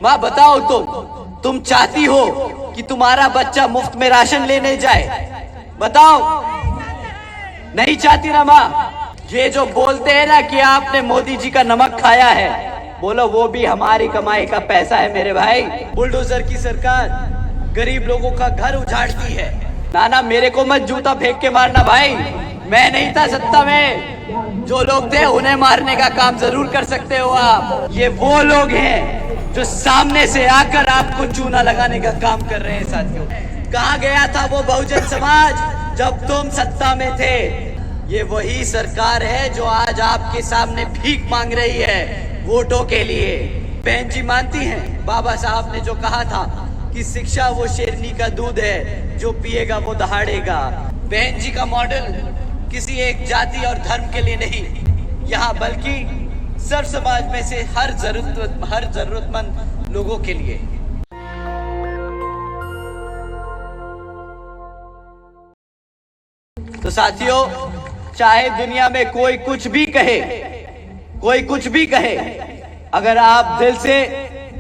माँ बताओ, तुम चाहती हो कि तुम्हारा बच्चा मुफ्त में राशन लेने जाए? बताओ, नहीं चाहती ना माँ? ये जो बोलते हैं ना कि आपने मोदी जी का नमक खाया है, बोलो वो भी हमारी कमाई का पैसा है मेरे भाई। बुलडोजर की सरकार गरीब लोगों का घर उजाड़ती है। नाना मेरे को मत जूता फेंक के मारना भाई, मैं नहीं था सत्ता में। जो लोग थे उन्हें मारने का काम जरूर कर सकते हो आप। ये वो लोग हैं जो सामने से आकर आपको चूना लगाने का काम कर रहे हैं। साथियों, कहाँ गया था वो बहुजन समाज जब तुम सत्ता में थे? ये वही सरकार है जो आज आपके सामने भीख मांग रही है वोटों के लिए। बहन जी मानती हैं बाबा साहब ने जो कहा था कि शिक्षा वो शेरनी का दूध है, जो पिएगा वो दहाड़ेगा। बहन जी का मॉडल किसी एक जाति और धर्म के लिए नहीं, यहाँ बल्कि सर्व समाज में से हर जरूरतमंद लोगों के लिए। तो साथियों, चाहे दुनिया में कोई कुछ भी कहे, कोई कुछ भी कहे, अगर आप दिल से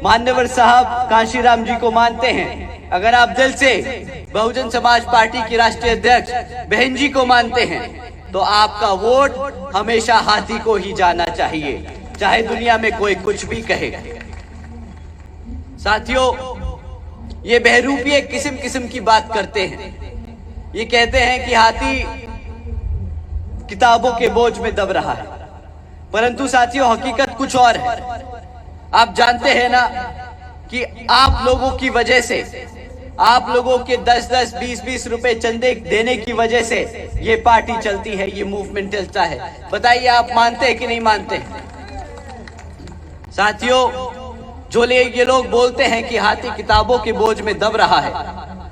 मान्यवर साहब कांशीराम जी को मानते हैं, अगर आप दिल से बहुजन समाज पार्टी की राष्ट्रीय अध्यक्ष बहन जी को मानते हैं, तो आपका वोट हमेशा हाथी को ही जाना चाहिए, चाहे दुनिया में कोई कुछ भी कहे। साथियों, ये बहरूपीय किस्म किस्म की बात करते हैं। ये कहते हैं कि हाथी किताबों के बोझ में दब रहा है, परंतु साथियों हकीकत कुछ और है। आप जानते हैं ना कि आप लोगों की वजह से, आप लोगों के 10-10, 20-20 रुपए चंदे देने की वजह से ये पार्टी चलती है, ये मूवमेंट चलता है। बताइए, आप मानते हैं कि नहीं मानते? साथियों, जो ये लोग बोलते हैं कि हाथी किताबों के बोझ में दब रहा है,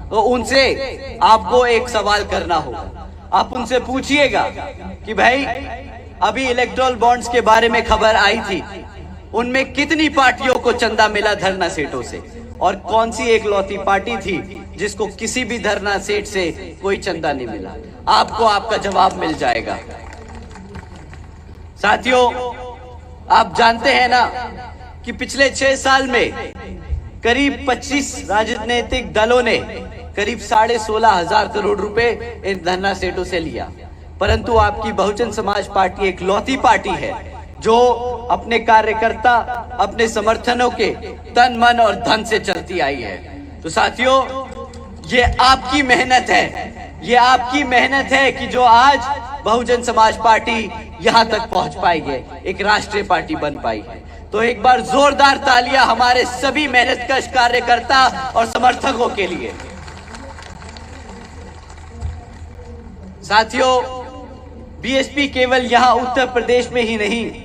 तो उनसे आपको एक सवाल करना होगा। आप उनसे पूछिएगा कि भाई अभी इलेक्टोरल बॉन्ड्स के बारे में खबर आई थी, उनमें कितनी पार्टियों को चंदा मिला धरना सेठों से, और कौन सी एक लौती पार्टी थी जिसको किसी भी धरना सेठ से कोई चंदा नहीं मिला? आपको आपका जवाब मिल जाएगा। साथियों, आप जानते हैं ना कि पिछले 6 साल में करीब 25 राजनीतिक दलों ने करीब 16,500 करोड़ रुपए इन धरना सेठों से लिया, परंतु आपकी बहुजन समाज पार्टी एक लौती पार्टी है जो अपने कार्यकर्ता, अपने समर्थनों के तन मन और धन से चलती आई है। तो साथियों, ये आपकी मेहनत है, ये आपकी मेहनत है कि जो आज बहुजन समाज पार्टी यहाँ तक पहुंच पाई है, एक राष्ट्रीय पार्टी बन पाई है। तो एक बार जोरदार तालियां हमारे सभी मेहनतकश कार्यकर्ता और समर्थकों के लिए। साथियों, बीएसपी केवल यहाँ उत्तर प्रदेश में ही नहीं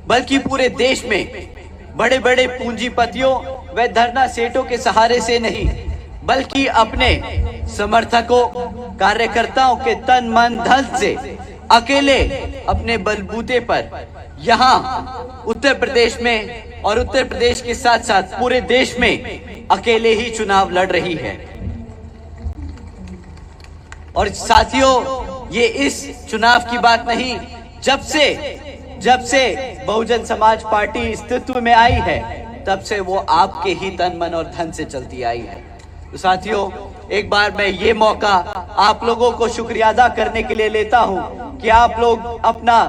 बल्कि पूरे देश में बड़े बड़े पूंजीपतियों व धरना सेठों के सहारे से नहीं, बल्कि अपने समर्थकों, कार्यकर्ताओं के तन मन धन से अकेले अपने बलबूते पर यहाँ उत्तर प्रदेश में और उत्तर प्रदेश के साथ साथ पूरे देश में अकेले ही चुनाव लड़ रही है। और साथियों, ये इस चुनाव की बात नहीं, जब से बहुजन समाज पार्टी अस्तित्व में आई है, तब से वो आपके ही तन मन और धन से चलती आई है। तो साथियों, एक बार मैं ये मौका आप लोगों को शुक्रिया अदा करने के लिए लेता हूँ कि आप लोग अपना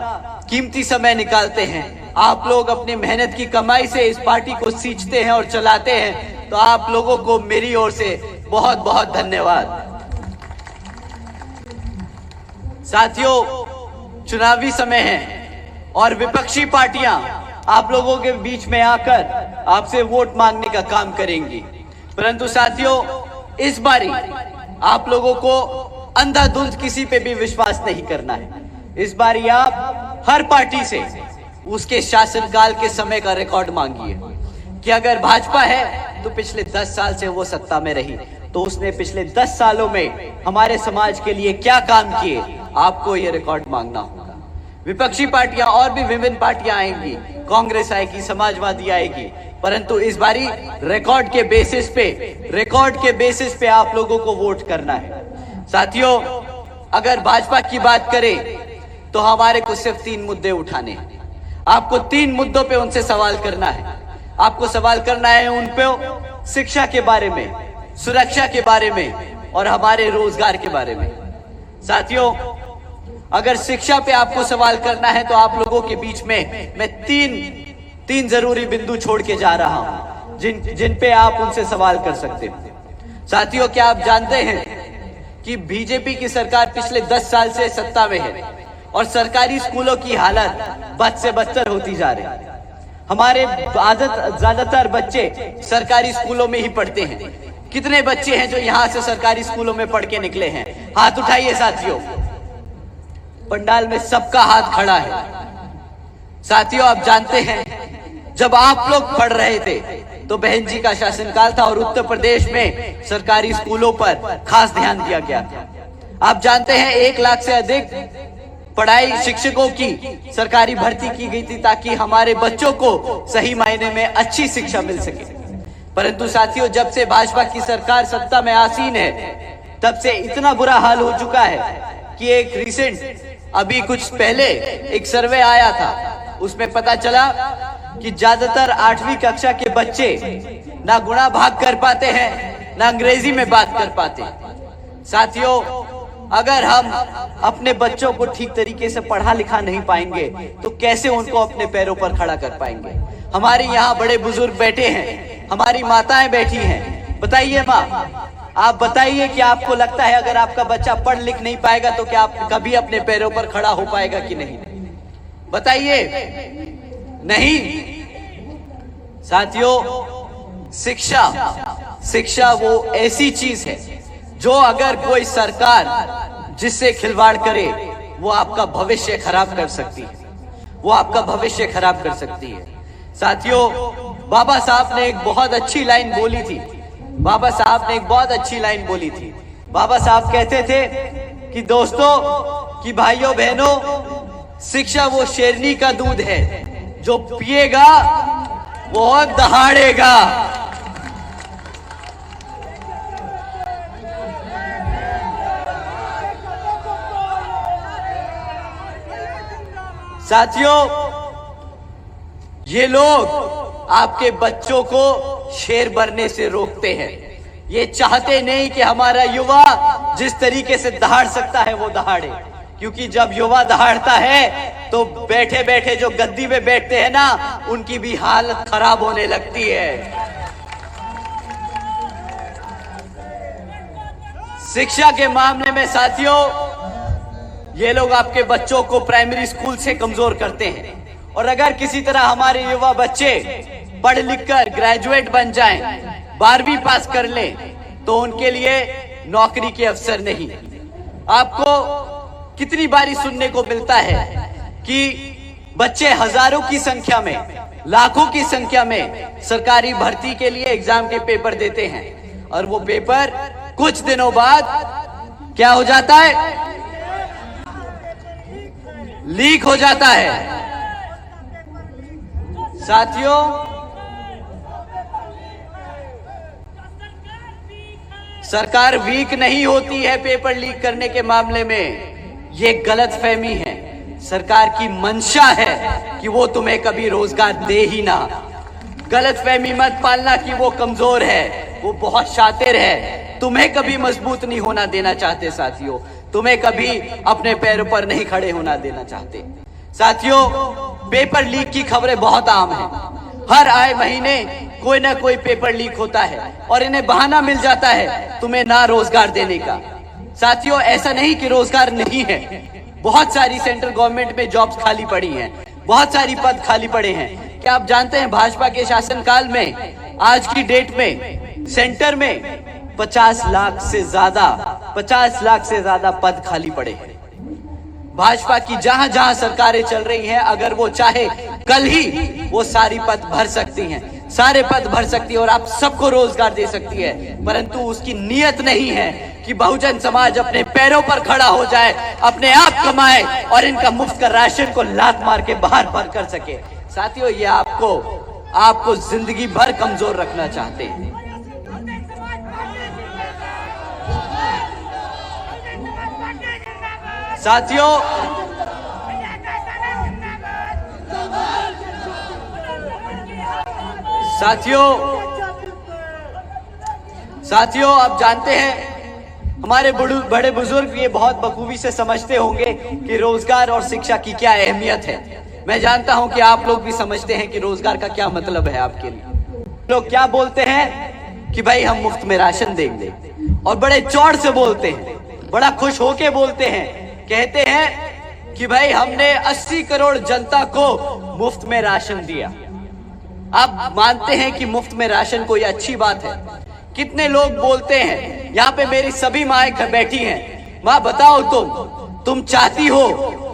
कीमती समय निकालते हैं, आप लोग अपनी मेहनत की कमाई से इस पार्टी को सींचते हैं और चलाते हैं। तो आप लोगों को मेरी ओर से बहुत बहुत धन्यवाद। साथियों, चुनावी समय है और विपक्षी पार्टियां आप लोगों के बीच में आकर आपसे वोट मांगने का काम करेंगी, परंतु साथियों, इस बारी आप लोगों को अंधाधुंध किसी पे भी विश्वास नहीं करना है। इस बारी आप हर पार्टी से उसके शासनकाल के समय का रिकॉर्ड मांगिए कि अगर भाजपा है तो पिछले 10 साल से वो सत्ता में रही, तो उसने पिछले 10 सालों में हमारे समाज के लिए क्या काम किए, आपको ये रिकॉर्ड मांगना होगा। विपक्षी पार्टियां और भी विभिन्न पार्टियां आएंगी, कांग्रेस आएगी, समाजवादी आएगी, परंतु इस बारी रिकॉर्ड के बेसिस पे आप लोगों को वोट करना है। साथियों, अगर भाजपा की बात करें तो हमारे को सिर्फ 3 मुद्दे उठाने हैं। आपको 3 मुद्दों पे उनसे सवाल करना है। आपको सवाल करना है उन पे शिक्षा के बारे में, सुरक्षा के बारे में और हमारे रोजगार के बारे में। साथियों, अगर शिक्षा पे आपको सवाल करना है तो आप लोगों के बीच में मैं तीन जरूरी बिंदु छोड़ के जा रहा हूं जिन पे आप उनसे सवाल कर सकते हो। साथियों, क्या आप जानते हैं कि बीजेपी की सरकार पिछले 10 साल से सत्ता में है और सरकारी स्कूलों की हालत बद से बदतर होती जा रही है। हमारे ज्यादातर बच्चे सरकारी स्कूलों में ही पढ़ते हैं। कितने बच्चे हैं जो यहाँ से सरकारी स्कूलों में पढ़ के निकले हैं? हाथ उठाइए साथियों। पंडाल में सबका हाथ खड़ा है। साथियों, आप जानते हैं जब आप लोग पढ़ रहे थे तो बहन जी का शासनकाल था और उत्तर प्रदेश में सरकारी स्कूलों पर खास ध्यान दिया गया था। आप जानते हैं 1 लाख से अधिक पढ़ाई शिक्षकों की सरकारी भर्ती की गई थी ताकि हमारे बच्चों को सही मायने में अच्छी शिक्षा मिल सके। परंतु साथियों, जब से भाजपा की सरकार सत्ता में आसीन है तब से इतना बुरा हाल हो चुका है कि एक रिसेंट अभी कुछ पहले एक सर्वे आया था, उसमें पता चला कि ज्यादातर 8वीं कक्षा के बच्चे ना गुणा भाग कर पाते हैं ना अंग्रेजी में बात कर पाते। साथियों, अगर हम अपने बच्चों को ठीक तरीके से पढ़ा लिखा नहीं पाएंगे तो कैसे उनको अपने पैरों पर खड़ा कर पाएंगे? हमारे यहाँ बड़े बुजुर्ग बैठे हैं, हमारी माताएं बैठी हैं। बताइए माँ, आप बताइए कि आपको लगता है अगर आपका बच्चा पढ़ लिख नहीं पाएगा तो क्या आप कभी अपने पैरों पर खड़ा हो पाएगा कि नहीं? बताइए, नहीं। साथियों, शिक्षा वो ऐसी चीज है जो अगर कोई सरकार जिससे खिलवाड़ करे वो आपका भविष्य खराब कर सकती है, वो आपका भविष्य खराब कर सकती है। साथियों, बाबा साहब ने एक बहुत अच्छी लाइन बोली थी। बाबा साहब ने एक बहुत अच्छी लाइन बोली थी। बाबा साहब कहते थे कि दोस्तों, कि भाइयों बहनों, शिक्षा वो शेरनी का दूध है जो पिएगा वो दहाड़ेगा। साथियों, ये लोग आपके बच्चों को शेर बनने से रोकते हैं। ये चाहते नहीं कि हमारा युवा जिस तरीके से दहाड़ सकता है वो दहाड़े, क्योंकि जब युवा दहाड़ता है तो बैठे बैठे जो गद्दी में बैठते हैं ना, उनकी भी हालत खराब होने लगती है। शिक्षा के मामले में साथियों, ये लोग आपके बच्चों को प्राइमरी स्कूल से कमजोर करते हैं और अगर किसी तरह हमारे युवा बच्चे पढ़ लिख कर ग्रेजुएट बन जाएं, 12वीं पास कर लें, तो उनके लिए नौकरी के अवसर नहीं। आपको कितनी बारी सुनने को मिलता है कि बच्चे हजारों की संख्या में, लाखों की संख्या में सरकारी भर्ती के लिए एग्जाम के पेपर देते हैं और वो पेपर कुछ दिनों बाद क्या हो जाता है? लीक हो जाता है। साथियों, सरकार वीक नहीं होती है पेपर लीक करने के मामले में, ये गलतफहमी है। सरकार की मंशा है कि वो तुम्हें कभी रोजगार दे ही ना। गलतफहमी मत पालना कि वो कमजोर है, वो बहुत शातिर है, तुम्हें कभी मजबूत नहीं होना देना चाहते। साथियों, तुम्हें कभी अपने पैरों पर नहीं खड़े होना देना चाहते। साथियों, पेपर लीक की खबरें बहुत आम हैं। हर आए महीने कोई ना कोई पेपर लीक होता है और इन्हें बहाना मिल जाता है तुम्हें ना रोजगार देने का। साथियों, ऐसा नहीं कि रोजगार नहीं है, बहुत सारी सेंट्रल गवर्नमेंट में जॉब्स खाली पड़ी हैं, बहुत सारी पद खाली पड़े हैं। क्या आप जानते हैं भाजपा के शासनकाल में आज की डेट में सेंटर में 50 लाख से ज्यादा पद खाली पड़े हैं। भाजपा की जहां जहां सरकारें चल रही हैं, अगर वो चाहे कल ही वो सारी पद भर सकती हैं, सारे पद भर सकती है और आप सबको रोजगार दे सकती है। परंतु उसकी नीयत नहीं है कि बहुजन समाज अपने पैरों पर खड़ा हो जाए, अपने आप कमाए और इनका मुफ्त का राशन को लात मार के बाहर भर कर सके। साथियों, ये आपको जिंदगी भर कमजोर रखना चाहते हैं। साथियों, साथियों साथियों आप जानते हैं हमारे बड़े बुजुर्ग ये बहुत बखूबी से समझते होंगे कि रोजगार और शिक्षा की क्या अहमियत है। मैं जानता हूं कि आप लोग भी समझते हैं कि रोजगार का क्या मतलब है आपके लिए। लोग क्या बोलते हैं कि भाई हम मुफ्त में राशन देंगे और बड़े चौड़ से बोलते हैं, बड़ा खुश होके बोलते हैं, कहते हैं कि भाई हमने 80 करोड़ जनता को मुफ्त में राशन दिया। आप मानते हैं कि मुफ्त में राशन कोई अच्छी बात है? कितने लोग बोलते हैं, यहाँ पे मेरी सभी माएँ बैठी हैं, माँ बताओ तुम चाहती हो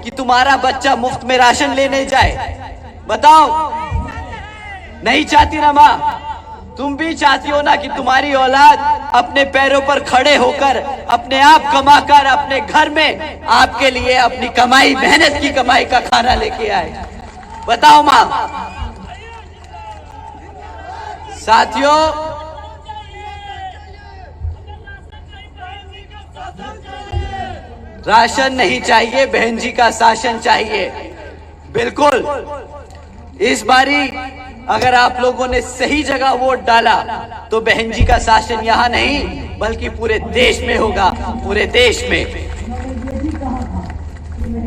कि तुम्हारा बच्चा मुफ्त में राशन लेने जाए? बताओ, नहीं चाहती ना माँ? तुम भी चाहती हो ना कि तुम्हारी औलाद अपने पैरों पर खड़े होकर अपने आप कमाकर अपने घर में आपके लिए अपनी कमाई, मेहनत की कमाई का खाना लेके आए? बताओ माँ। साथियों राशन नहीं चाहिए, बहन जी का शासन चाहिए। बिल्कुल, इस बारी अगर आप लोगों ने सही जगह वोट डाला तो बहन जी का शासन यहाँ नहीं बल्कि पूरे देश में होगा, पूरे देश में।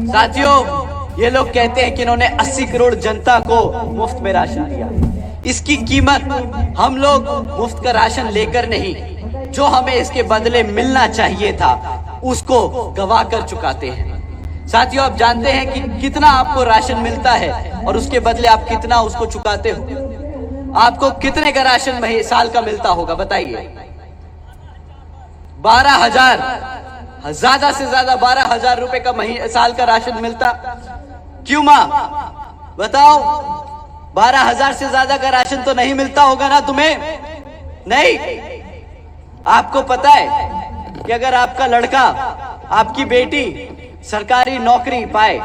साथियों ये लोग कहते हैं कि इन्होंने 80 करोड़ जनता को मुफ्त में राशन दिया। इसकी कीमत हम लोग मुफ्त का राशन लेकर नहीं, जो हमें इसके बदले मिलना चाहिए था उसको गवा कर चुकाते हैं। साथियों आप जानते हैं कि कितना आपको राशन मिलता है और उसके बदले आप कितना उसको चुकाते हो? आपको कितने का राशन साल का मिलता होगा बताइए? 12,000, ज्यादा से ज्यादा 12,000 रुपए का साल का राशन मिलता। क्यों माँ बताओ? 12,000 से ज्यादा का राशन तो नहीं मिलता होगा ना तुम्हें? नहीं। आपको पता है कि अगर आपका लड़का, आपकी बेटी सरकारी नौकरी पाए,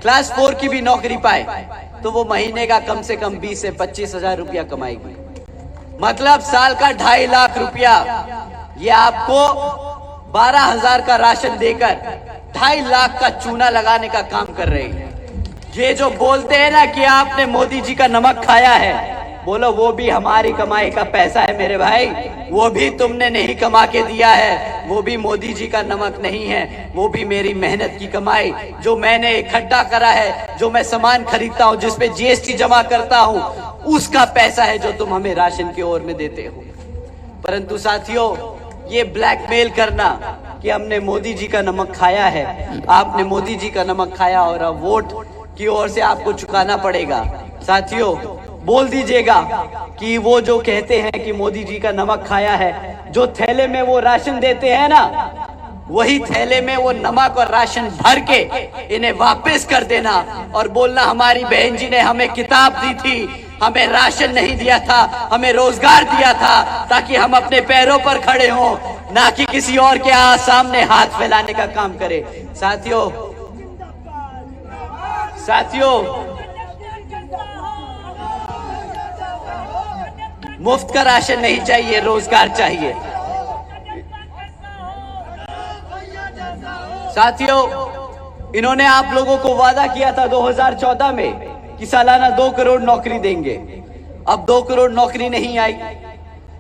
क्लास 4 की भी नौकरी पाए, तो वो महीने का कम से कम 20 से 25,000 रुपया कमाएगी। मतलब साल का 2.5 लाख रुपया। ये आपको 12,000 का राशन देकर 2.5 लाख का चूना लगाने का काम कर रही है। ये जो बोलते हैं ना कि आपने मोदी जी का नमक खाया है, बोलो वो भी हमारी कमाई का पैसा है मेरे भाई। वो भी तुमने नहीं कमा के दिया है, वो भी मोदी जी का नमक नहीं है, वो भी मेरी मेहनत की कमाई जो मैंने इकट्ठा करा है, जो मैं सामान खरीदता हूँ, जिसपे जीएसटी जमा करता हूँ, उसका पैसा है जो तुम हमें राशन की ओर में देते हो। परंतु साथियों ये ब्लैकमेल करना कि हमने मोदी जी का नमक खाया है, आपने मोदी जी का नमक खाया और अब वोट की ओर से आपको चुकाना पड़ेगा। साथियों बोल दीजिएगा कि वो जो कहते हैं कि मोदी जी का नमक खाया है, जो थैले में वो राशन देते हैं ना, वही थैले में वो नमक और राशन भर के इन्हें वापस कर देना और बोलना हमारी बहन जी ने हमें किताब दी थी, हमें राशन नहीं दिया था, हमें रोजगार दिया था ताकि हम अपने पैरों पर खड़े हों, ना कि किसी और के सामने हाथ फैलाने का काम करे। साथियों मुफ्त का राशन नहीं चाहिए, रोजगार चाहिए। साथियों इन्होंने आप लोगों को वादा किया था 2014 में कि सालाना 2 करोड़ नौकरी देंगे। अब 2 करोड़ नौकरी नहीं आई।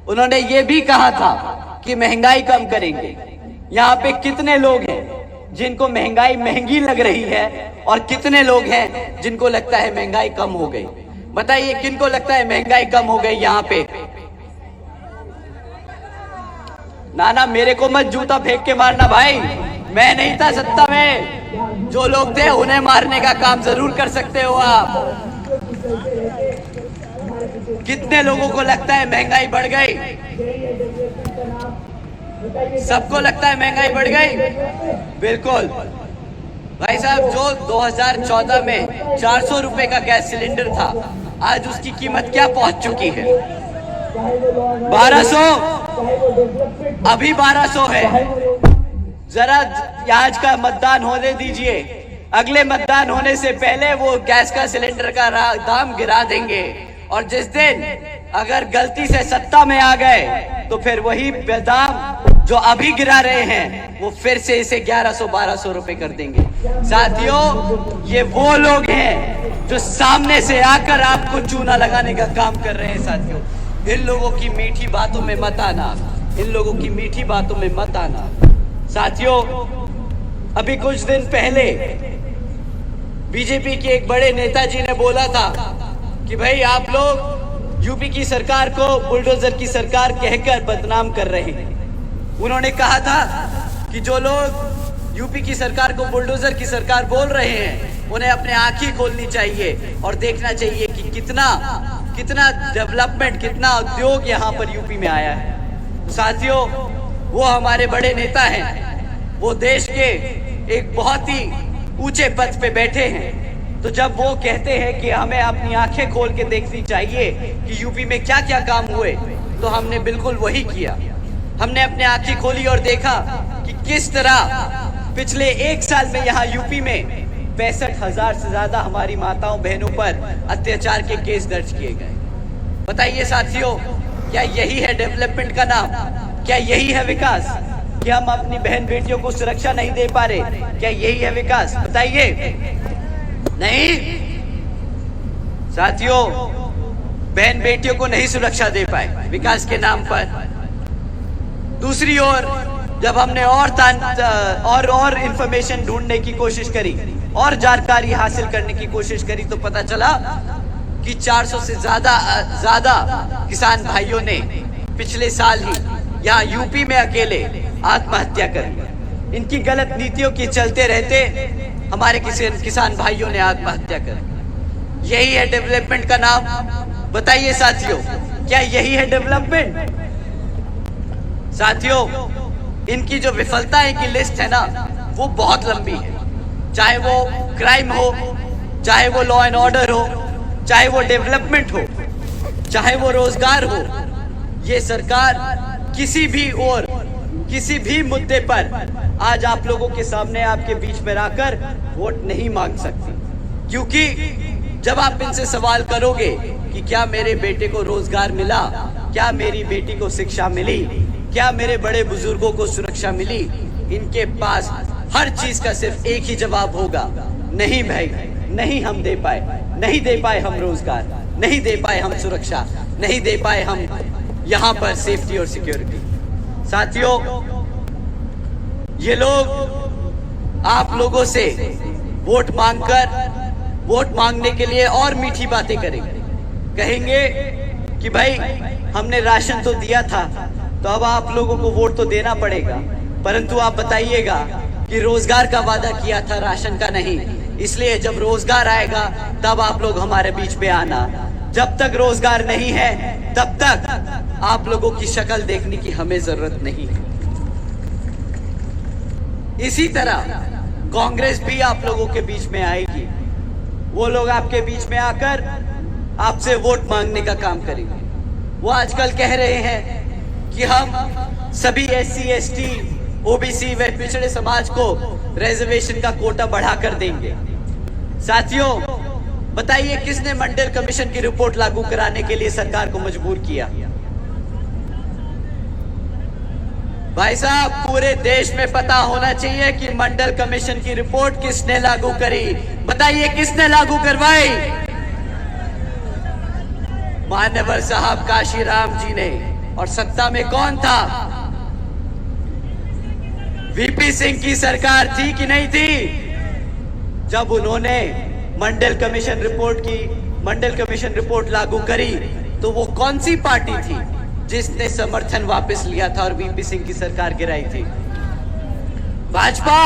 उन्होंने ये भी कहा था कि महंगाई कम करेंगे। यहाँ पे कितने लोग हैं जिनको महंगाई महंगी लग रही है और कितने लोग हैं जिनको लगता है महंगाई कम हो गई? बताइए किनको लगता है महंगाई कम हो गई यहाँ पे? ना मेरे को मत जूता फेंक के मारना भाई, मैं नहीं था सत्ता में। जो लोग थे उन्हें मारने का काम जरूर कर सकते हो आप। कितने लोगों को लगता है महंगाई बढ़ गई? सबको लगता है महंगाई बढ़ गई? बिल्कुल भाई साहब, जो 2014 में 400 रुपए का गैस सिलेंडर था, आज उसकी कीमत क्या पहुंच चुकी है? 1200, अभी 1200 है। जरा आज का मतदान होने दीजिए, अगले मतदान होने से पहले वो गैस का सिलेंडर का दाम गिरा देंगे और जिस दिन अगर गलती से सत्ता में आ गए तो फिर वही दाम जो अभी गिरा रहे हैं वो फिर से इसे 1100-1200 रुपए कर देंगे। साथियों, ये वो लोग हैं जो सामने से आकर आपको चूना लगाने का काम कर रहे हैं। साथियों, इन लोगों की मीठी बातों में मत आना, इन लोगों की मीठी बातों में मत आना। साथियों, अभी कुछ दिन पहले बीजेपी के एक बड़े नेताजी ने बोला था कि भाई आप लोग यूपी की सरकार को बुलडोजर की सरकार कहकर बदनाम कर रहे हैं। उन्होंने कहा था कि जो लोग यूपी की सरकार को बुलडोजर की सरकार बोल रहे हैं उन्हें अपने आंखें खोलनी चाहिए और देखना चाहिए कि कितना डेवलपमेंट, कितना उद्योग यहाँ पर यूपी में आया है। साथियों, वो हमारे बड़े नेता हैं, वो देश के एक बहुत ही ऊंचे पद पे बैठे हैं। तो जब वो कहते हैं कि हमें अपनी आंखें खोल के देखनी चाहिए कि यूपी में क्या क्या काम हुए, तो हमने बिल्कुल वही किया। हमने अपनी आंखें खोली और देखा कि किस तरह पिछले एक साल में यहाँ यूपी में 65,000 से ज्यादा हमारी माताओं बहनों पर अत्याचार के केस दर्ज किए गए। बताइए साथियों, क्या यही है डेवलपमेंट का नाम? क्या यही है विकास? कि हम अपनी बहन बेटियों को सुरक्षा नहीं दे पा रहे, क्या यही है विकास? बताइए। नहीं साथियों, बहन बेटियों को नहीं सुरक्षा दे पाए विकास के नाम पर। दूसरी ओर जब हमने और इंफॉर्मेशन ढूंढने की कोशिश करी और जानकारी हासिल करने की कोशिश करी, तो पता चला कि 400 से ज्यादा किसान भाइयों ने पिछले साल ही यहाँ यूपी में अकेले आत्महत्या करी। इनकी गलत नीतियों के चलते रहते हमारे किसान भाइयों ने आत्महत्या करी। यही है डेवलपमेंट का नाम? बताइए साथियों, क्या यही है डेवलपमेंट? साथियों, इनकी जो विफलताएं की लिस्ट है ना, वो बहुत लंबी है। चाहे वो क्राइम हो, चाहे वो लॉ एंड ऑर्डर हो, चाहे वो डेवलपमेंट हो, चाहे वो रोजगार हो, ये सरकार किसी भी मुद्दे पर आज आप लोगों के सामने, आपके बीच में आकर वोट नहीं मांग सकती। क्योंकि जब आप इनसे सवाल करोगे कि क्या मेरे बेटे को रोजगार मिला, क्या मेरी बेटी को शिक्षा मिली, क्या मेरे बड़े बुजुर्गों को सुरक्षा मिली, इनके पास हर चीज का सिर्फ एक ही जवाब होगा, नहीं भाई, नहीं हम दे पाए, नहीं दे पाए हम रोजगार, नहीं दे पाए हम सुरक्षा, नहीं दे पाए हम यहाँ पर सेफ्टी और सिक्योरिटी। साथियों, ये लोग आप लोगों से वोट मांगने के लिए और मीठी बातें करेंगे। कहेंगे कि भाई हमने राशन तो दिया था, तो अब आप लोगों को वोट तो देना पड़ेगा, परंतु आप बताइएगा कि रोजगार का वादा किया था, राशन का नहीं। इसलिए जब रोजगार आएगा तब आप लोग हमारे बीच में आना। जब तक रोजगार नहीं है तब तक आप लोगों की शक्ल देखने की हमें जरूरत नहीं है। इसी तरह कांग्रेस भी आप लोगों के बीच में आएगी। वो लोग आपके बीच में आकर आपसे वोट मांगने का काम करेंगे। वो आजकल कह रहे हैं कि हम सभी SC ST OBC व पिछड़े समाज को रिजर्वेशन का कोटा बढ़ाकर देंगे। साथियों, बताइए किसने मंडल कमीशन की रिपोर्ट लागू कराने के लिए सरकार को मजबूर किया? भाई साहब, पूरे देश में पता होना चाहिए कि मंडल कमीशन की रिपोर्ट किसने लागू करी। बताइए किसने लागू करवाई? मान्यवर साहब काशीराम जी ने। और सत्ता में कौन था? VP सिंह की सरकार थी कि नहीं थी? जब उन्होंने मंडल कमीशन रिपोर्ट लागू करी, तो वो कौन सी पार्टी थी जिसने समर्थन वापस लिया था और VP सिंह की सरकार गिराई थी? भाजपा।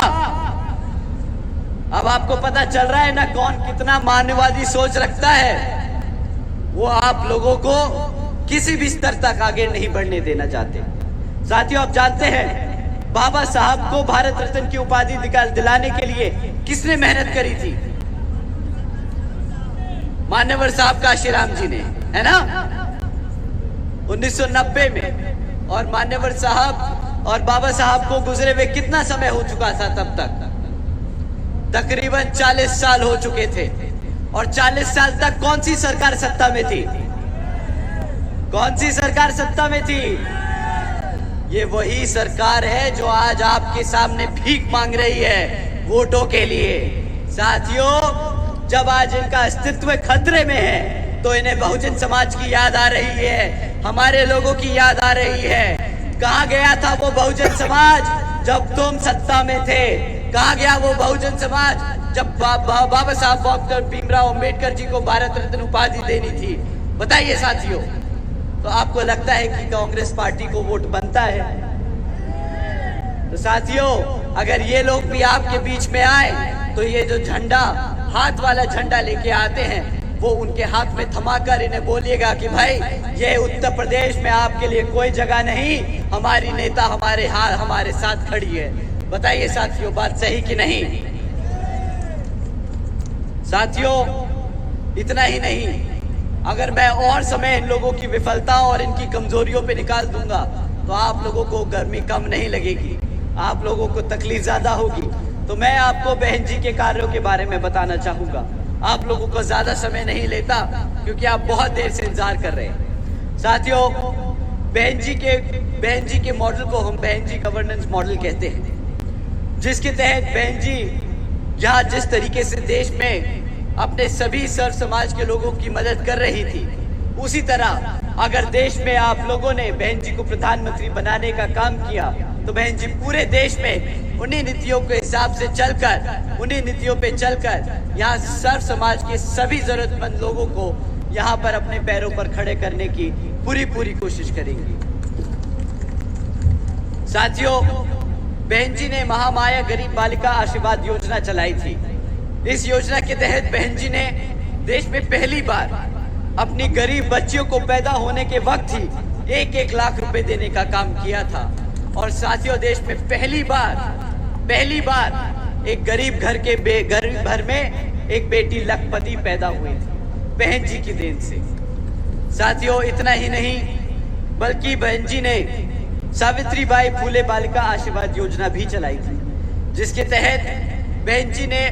अब आपको पता चल रहा है ना कौन कितना मानववादी सोच रखता है। वो आप लोगों को किसी भी स्तर तक आगे नहीं बढ़ने देना चाहते। साथियों, आप जानते हैं बाबा साहब को भारत रत्न की उपाधि दिलाने के लिए किसने मेहनत करी थी? मान्यवर साहब काशीराम जी ने, है ना, 1990 में। और मान्यवर साहब और बाबा साहब को गुजरे हुए कितना समय हो चुका था तब तक? तकरीबन 40 साल हो चुके थे। और 40 साल तक कौन सी सरकार सत्ता में थी? कौन सी सरकार सत्ता में थी? ये वही सरकार है जो आज आपके सामने भीख मांग रही है वोटों के लिए। साथियों, जब आज इनका अस्तित्व खतरे में है तो इन्हें बहुजन समाज की याद आ रही है, हमारे लोगों की याद आ रही है। कहाँ गया था वो बहुजन समाज जब तुम सत्ता में थे? कहाँ गया वो बहुजन समाज जब बाबा साहब डॉक्टर भीमराव अंबेडकर जी को भारत रत्न उपाधि देनी थी? बताइए साथियों। तो आपको लगता है कि कांग्रेस पार्टी को वोट बनता है? तो साथियों, अगर ये लोग भी आपके बीच में आए तो ये जो झंडा, हाथ वाला झंडा लेके आते हैं, वो उनके हाथ में थमाकर इन्हें बोलिएगा कि भाई ये उत्तर प्रदेश में आपके लिए कोई जगह नहीं, हमारी नेता हमारे साथ खड़ी है। बताइए साथियों, बात सही कि नहीं? साथियों, इतना ही नहीं, अगर मैं और समय इन लोगों की विफलता और इनकी कमजोरियों पे निकाल दूंगा तो आप लोगों को गर्मी कम नहीं लगेगी, आप लोगों को तकलीफ ज्यादा होगी। तो मैं आपको बहन जी के कार्यों के बारे में बताना चाहूंगा। आप लोगों को ज्यादा समय नहीं लेता क्योंकि आप बहुत देर से इंतजार कर रहे हैं। साथियों, बहन जी के मॉडल को हम बहन जी गवर्नेंस मॉडल कहते हैं, जिसके तहत बहन जी यहाँ जिस तरीके से देश में अपने सभी सर्व समाज के लोगों की मदद कर रही थी, उसी तरह अगर देश में आप लोगों ने बहन जी को प्रधानमंत्री बनाने का काम किया तो बहन जी पूरे देश में उन्हीं नीतियों के हिसाब से चलकर, उन्हीं नीतियों पे चलकर यहाँ सर्व समाज के सभी जरूरतमंद लोगों को यहाँ पर अपने पैरों पर खड़े करने की पूरी कोशिश करेंगी। साथियों, बहन जी ने महामाया गरीब बालिका आशीर्वाद योजना चलाई थी। इस योजना के तहत बहन जी ने देश में पहली बार अपनी गरीब बच्चियों को पैदा होने के वक्त ही 1-1 लाख रुपए देने का काम किया था। और साथियों, देश में पहली बार एक गरीब घर में एक बेटी लखपति पैदा हुई थी, बहन जी की देन से। साथियों, इतना ही नहीं, बल्कि बहन जी ने सावित्रीबाई फुले बालिका आशीर्वाद योजना भी चलाई थी, जिसके तहत बहन जी ने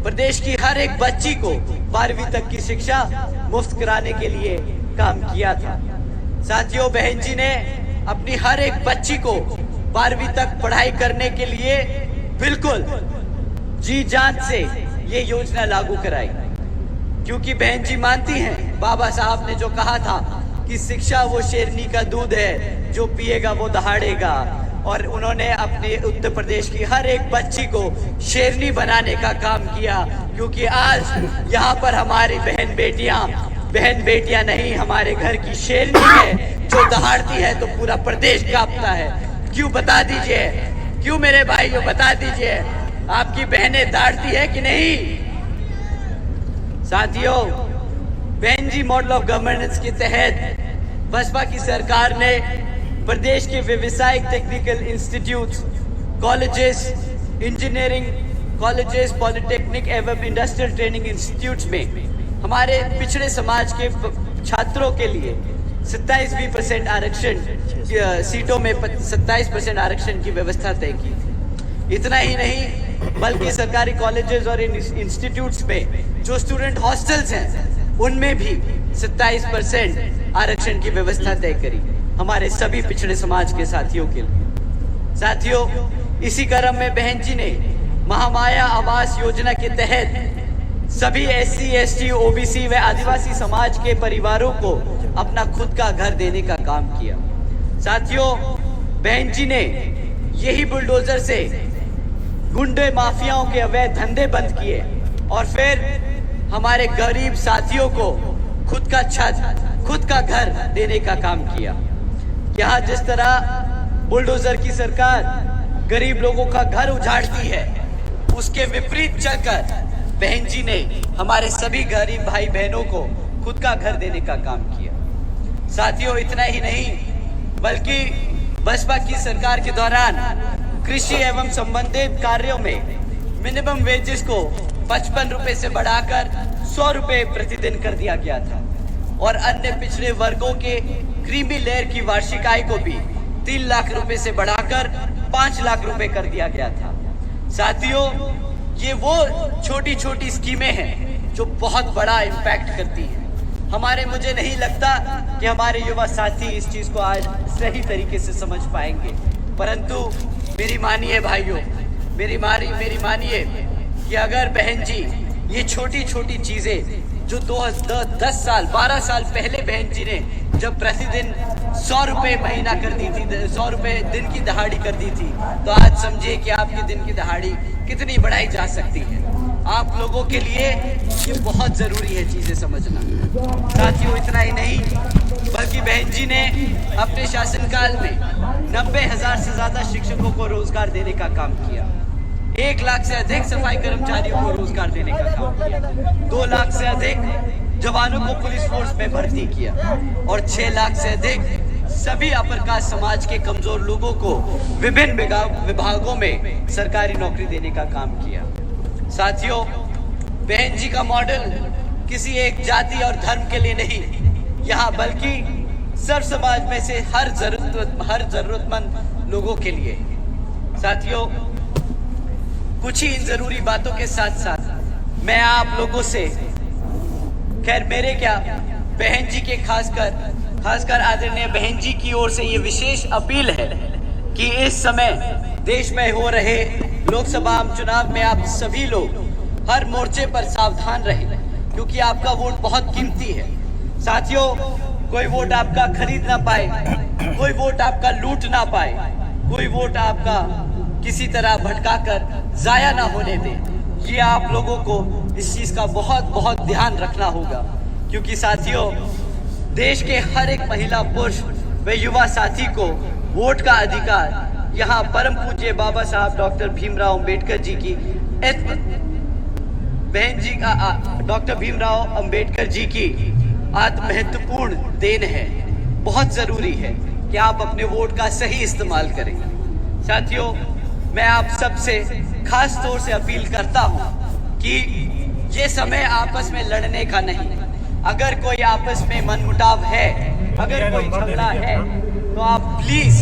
प्रदेश की हर एक बच्ची को 12वीं तक की शिक्षा मुफ्त कराने के लिए काम किया था। साथियों, बहन जी ने अपनी हर एक बच्ची को 12वीं तक पढ़ाई करने के लिए बिल्कुल जी जान से ये योजना लागू कराई, क्योंकि बहन जी मानती हैं बाबा साहब ने जो कहा था कि शिक्षा वो शेरनी का दूध है, जो पिएगा वो दहाड़ेगा। और उन्होंने अपने उत्तर प्रदेश की हर एक बच्ची को शेरनी बनाने का काम किया, क्योंकि आज यहाँ पर हमारी बहन बेटियां नहीं, हमारे घर की शेरनी है जो दहाड़ती है तो पूरा प्रदेश कांपता है। क्यों? बता दीजिए, क्यों मेरे भाइयों, बता दीजिए, आपकी बहनें दहाड़ती है कि नहीं? साथियों, बहन जी मॉडल ऑफ गवर्नेंस के तहत बसपा की सरकार ने प्रदेश के व्यवसायिक technical institutes, colleges, engineering colleges, polytechnic एवं इंडस्ट्रियल ट्रेनिंग इंस्टीट्यूट्स में हमारे पिछड़े समाज के छात्रों के लिए 27% आरक्षण, सीटों में 27% आरक्षण की व्यवस्था तय की थी। इतना ही नहीं, बल्कि सरकारी कॉलेजेस और इंस्टीट्यूट्स में जो स्टूडेंट हॉस्टल्स हैं उनमें भी 27% आरक्षण की व्यवस्था तय करी हमारे सभी पिछड़े समाज के साथियों के लिए। साथियों, इसी क्रम में बहन जी ने महामाया आवास योजना के तहत सभी SC, ST, OBC व आदिवासी समाज के परिवारों को अपना खुद का घर देने का काम किया। साथियों, बहन जी ने यही बुलडोजर से गुंडे माफियाओं के अवैध धंधे बंद किए और फिर हमारे गरीब साथियों को खुद का छत, खुद का घर देने का काम किया। यहाँ जिस तरह बुलडोजर की सरकार गरीब लोगों का घर उजाड़ती है, उसके विपरीत चलकर बहन जी ने हमारे सभी गरीब भाई बहनों को खुद का घर देने का काम किया। साथियों, इतना ही नहीं, बल्कि बसपा की सरकार के दौरान कृषि एवं संबंधित कार्यों में मिनिमम वेजेस को 55 रुपए से बढ़ाकर 100 रुपए प्रतिदिन कर दिया गया था और अन्य पिछड़े वर्गों के क्रीमी लेयर की वार्षिक आय को भी 3 लाख रुपए से बढ़ाकर 5 लाख रुपए कर दिया गया था। साथियों, ये वो छोटी छोटी स्कीमें हैं जो बहुत बड़ा इम्पैक्ट करती हैं। मुझे नहीं लगता कि हमारे युवा साथी इस चीज को आज सही तरीके से समझ पाएंगे। परंतु मेरी मानिए भाइयों, मेरी मानिए कि अगर बहन जी ये छोटी छोटी चीजें जो 10 साल 12 साल पहले बहन जी ने जब प्रतिदिन 100 रुपये महीना कर दी थी, 100 रुपये दिन की दहाड़ी कर दी थी, तो आज समझिए कि आपकी दिन की दहाड़ी कितनी बढ़ाई जा सकती है। आप लोगों के लिए ये बहुत ज़रूरी है चीज़ें समझना। साथियों, इतना ही नहीं बल्कि बहन जी ने अपने शासनकाल में 90,000 से ज़्यादा शिक्षकों को रोजगार देने का काम किया, 1 लाख से अधिक सफाई कर्मचारियों को रोजगार देने का काम किया, 2 लाख से अधिक जवानों को पुलिस फोर्स में भर्ती किया और 6 लाख से अधिक सभी अपर कास्ट समाज के कमजोर लोगों को विभिन्न विभागों में सरकारी नौकरी देने का काम किया। साथियों, बहन जी का मॉडल किसी एक जाति और धर्म के लिए नहीं, यहाँ बल्कि सर्व समाज में से हर जरूरतमंद लोगों के लिए। साथियों, कुछ ही इन जरूरी बातों के साथ साथ मैं आप लोगों से, खैर मेरे क्या, बहन जी के खासकर आदरणीय बहन जी की ओर से ये विशेष अपील है कि इस समय देश में हो रहे लोकसभा चुनाव में आप सभी लोग हर मोर्चे पर सावधान रहें, क्योंकि आपका वोट बहुत कीमती है। साथियों, कोई वोट आपका खरीद ना पाए, कोई वोट आपका लूट ना पाए, कोई वोट आपका किसी तरह भटकाकर जाया ना होने दे। ये आप लोगों को इस चीज का बहुत ध्यान रखना होगा, क्योंकि साथियों, देश के हर एक महिला, पुरुष व युवा साथी को वोट का अधिकार यहाँ परम पूज्य बाबा साहब डॉक्टर भीमराव अंबेडकर जी की बहन जी का डॉक्टर भीमराव अंबेडकर जी की महत्वपूर्ण देन है। बहुत जरूरी है कि आप अपने वोट का सही इस्तेमाल करें। साथियों, मैं आप सबसे खास तौर से अपील करता हूं कि ये समय आपस में लड़ने का नहीं। अगर कोई आपस में मनमुटाव है, अगर कोई झगड़ा है, तो आप प्लीज,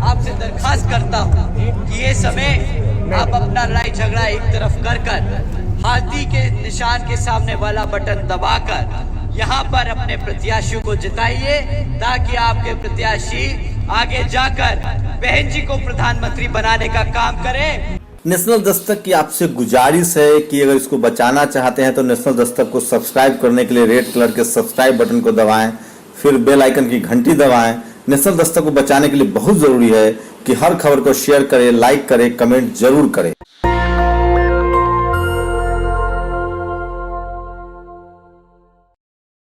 आपसे दरखास्त करता हूं कि ये समय आप अपना लड़ाई झगड़ा एक तरफ कर हाथी के निशान के सामने वाला बटन दबाकर यहाँ पर अपने प्रत्याशियों को जिताइए, ताकि आपके प्रत्याशी आगे जाकर बहन जी को प्रधानमंत्री बनाने का काम करें। नेशनल दस्तक की आपसे गुजारिश है कि अगर इसको बचाना चाहते हैं तो नेशनल दस्तक को सब्सक्राइब करने के लिए रेड कलर के सब्सक्राइब बटन को दबाएं, फिर बेल आइकन की घंटी दबाएं। नेशनल दस्तक को बचाने के लिए बहुत जरूरी है कि हर खबर को शेयर करें, लाइक करें, कमेंट जरूर करें।